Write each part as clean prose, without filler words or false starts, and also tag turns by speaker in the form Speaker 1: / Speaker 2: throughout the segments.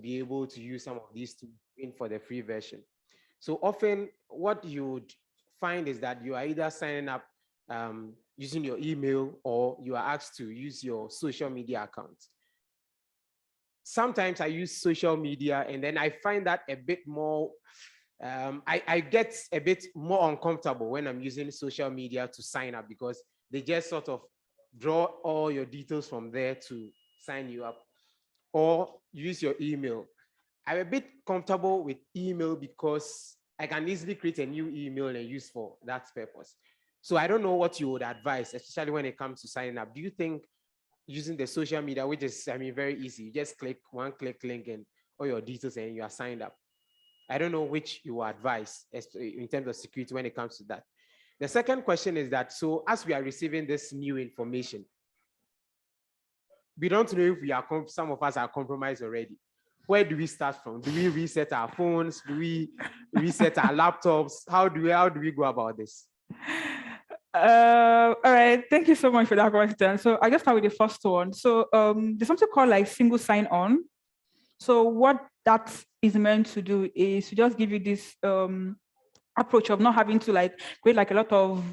Speaker 1: be able to use some of these tools in for the free version. So often what you would find is that you are either signing up using your email, or you are asked to use your social media account. Sometimes I use social media, and then I find that a bit more, I get a bit more uncomfortable when I'm using social media to sign up, because they just sort of draw all your details from there to sign you up, or use your email. I'm a bit comfortable with email because I can easily create a new email and use for that purpose. So I don't know what you would advise, especially when it comes to signing up. Do you think using the social media, which is, I mean, very easy, you just click one click link and all your details and you are signed up? I don't know which you advise in terms of security when it comes to that. The second question is that, so as we are receiving this new information, we don't know if we are, some of us are compromised already. Where do we start from? Do we reset our phones? Do we reset our laptops? How do we go about this?
Speaker 2: All right, thank you so much for that question. So I just start with the first one. So there's something called like single sign-on. So what that is meant to do is to just give you this approach of not having to like create like a lot of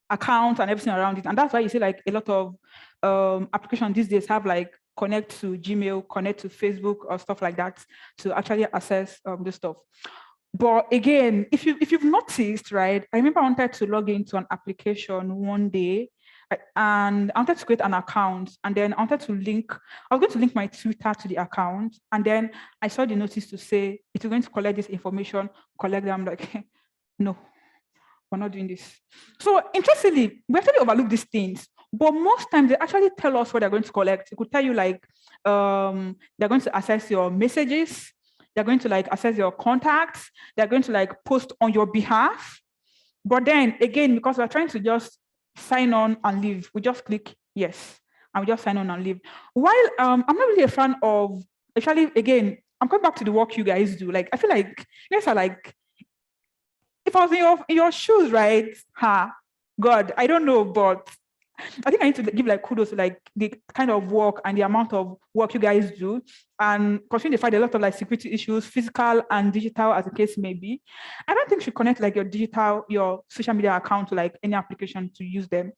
Speaker 2: accounts and everything around it. And that's why you see like a lot of applications these days have like connect to Gmail, connect to Facebook or stuff like that to actually access this stuff. But again, if you've noticed, right, I remember I wanted to log into an application one day, and I wanted to create an account, and then I was going to link my Twitter to the account, and then I saw the notice to say, if you're going to collect this information, collect them. I'm like, no, we're not doing this. So interestingly, we actually overlook these things, but most times they actually tell us what they're going to collect. It could tell you like, they're going to access your messages, they're going to like access your contacts, they're going to like post on your behalf. But then again, because we're trying to just sign on and leave, we just click yes, and we just sign on and leave. While I'm not really a fan of, actually, again, I'm coming back to the work you guys do. Like, I feel like you guys are like, if I was in your shoes, right? God, I don't know, but I think I need to give like kudos to like the kind of work and the amount of work you guys do, and considering the fact that a lot of like security issues, physical and digital as the case may be, I don't think you should connect like your social media account to like any application to use them.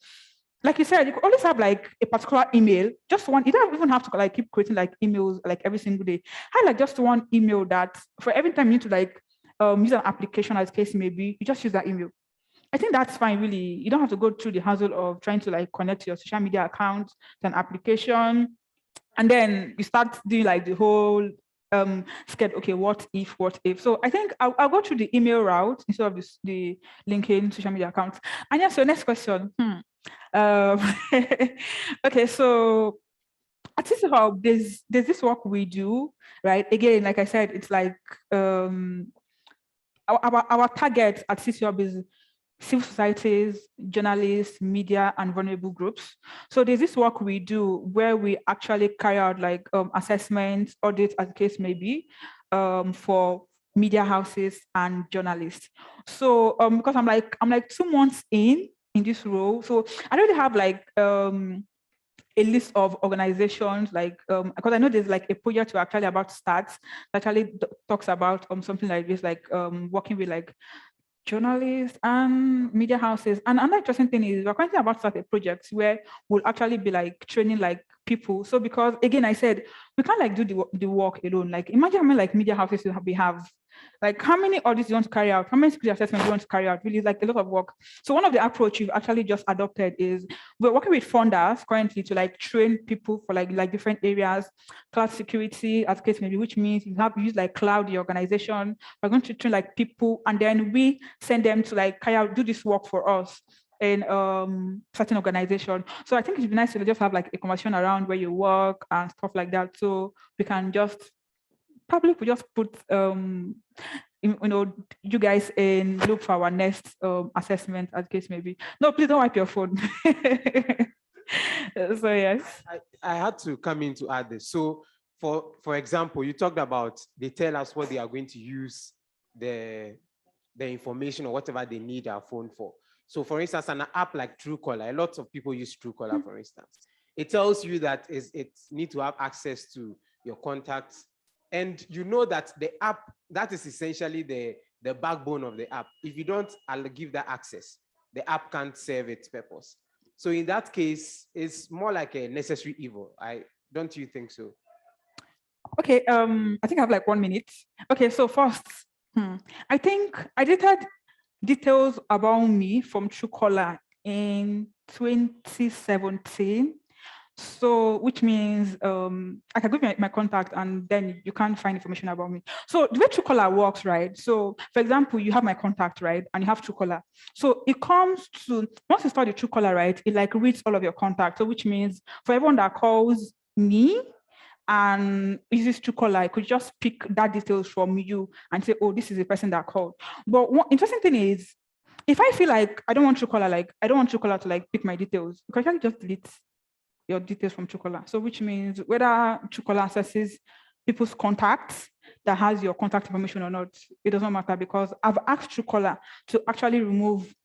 Speaker 2: Like you said, you could always have like a particular email, just one. You don't even have to like keep creating like emails like every single day. Have like just one email that for every time you need to like use an application as the case may be, you just use that email. I think that's fine, really. You don't have to go through the hassle of trying to like connect your social media account to an application. And then you start doing like the whole scared, okay, what if? So I think I'll go through the email route instead of the linking social media accounts. And yeah, so next question. Okay, so at City Hub, there's this work we do, right? Again, like I said, it's like our target at City Hub is civil societies, journalists, media, and vulnerable groups. So there's this work we do where we actually carry out like assessments, audits, as the case may be, for media houses and journalists. So because I'm like 2 months in this role, so I don't really have like a list of organizations, like because I know there's like a project we're actually about to start that actually talks about something like this, like working with like journalists and media houses. And another interesting thing is we're currently about to start a project where we'll actually be like training like people. So because again, I said, we can't like do the work alone. Like imagine how many like media houses we have. Like how many audits you want to carry out, how many security assessments you want to carry out, really like a lot of work. So one of the approach we've actually just adopted is we're working with funders currently to like train people for like different areas, cloud security as case maybe, which means you have to use like cloud the organization. We're going to train like people, and then we send them to like carry out, do this work for us in certain organization. So I think it'd be nice to just have like a conversation around where you work and stuff like that. So we can just probably we just put you guys in look for our next assessment as case maybe. No, please don't wipe your phone. So yes.
Speaker 1: I had to come in to add this. So for example, you talked about they tell us what they are going to use the information or whatever they need our phone for. So for instance, an app like Truecaller, a lot of people use Truecaller, for instance. It tells you that it needs to have access to your contacts and you know that the app, that is essentially the backbone of the app. If you don't give that access, the app can't serve its purpose. So in that case, it's more like a necessary evil. Don't you think so?
Speaker 2: Okay, I think I have like 1 minute. Okay, so first, I think I deleted details about me from Truecaller in 2017. So, which means I can give you my contact and then you can't find information about me. So the way Truecaller works, right? So, for example, you have my contact, right? And you have Truecaller. So it comes to, once you start the Truecaller, right? It like reads all of your contacts. So which means for everyone that calls me and uses Truecaller, I could just pick that details from you and say, oh, this is the person that called. But one interesting thing is, if I feel like I don't want Truecaller, like I don't want Truecaller to like pick my details, because I can just delete your details from Truecaller. So which means whether Truecaller accesses people's contacts that has your contact information or not, it doesn't matter, because I've asked Truecaller to actually remove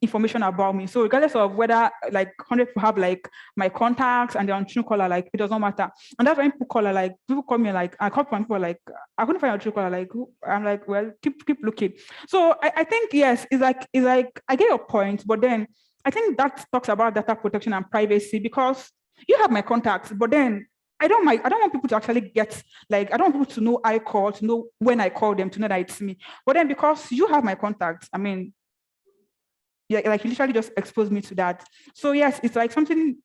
Speaker 2: information about me. So regardless of whether like 100 people have like my contacts and they're on Truecaller, like it doesn't matter. And that's when people call her, like people call me, like I call people like I couldn't find your Truecaller, like who? I'm like, well, keep looking. So I think yes, it's like I get your point, but then I think that talks about data protection and privacy, because you have my contacts, but then I don't want people to actually get, like, I don't want people to know I call, to know when I call them, to know that it's me. But then because you have my contacts, I mean, yeah, like you literally just exposed me to that. So yes, it's like something,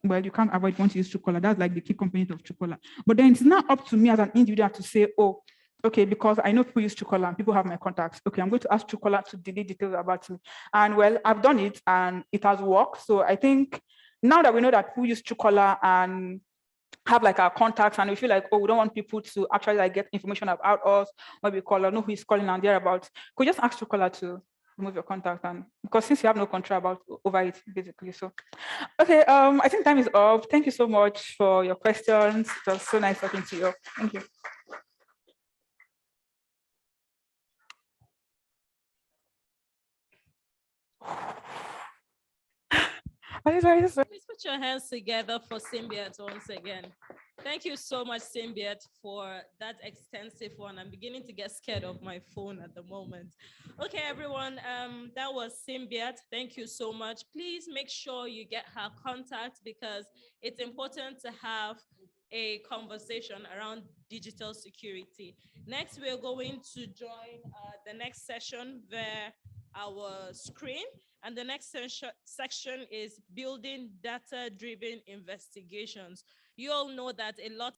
Speaker 2: well, you can't avoid once you use Truecaller. That's like the key component of Truecaller. But then it's not up to me as an individual to say, oh, okay, because I know people use Truecaller and people have my contacts. Okay, I'm going to ask Truecaller to delete details about me. And well, I've done it and it has worked. So I think now that we know that people use Truecaller and have like our contacts, and we feel like, oh, we don't want people to actually like get information about us, when we call or know who is calling and thereabouts, could just ask Truecaller to remove your contact, and because since you have no control over it, basically. So okay, I think time is up. Thank you so much for your questions. It was so nice talking to you. Thank you.
Speaker 3: Please put your hands together for Symbiot once again. Thank you so much, Symbiot, for that extensive one. I'm beginning to get scared of my phone at the moment. Okay, everyone, that was Symbiot. Thank you so much. Please make sure you get her contact, because it's important to have a conversation around digital security. Next, we're going to join the next session via our screen. And the next section is building data-driven investigations. You all know that a lot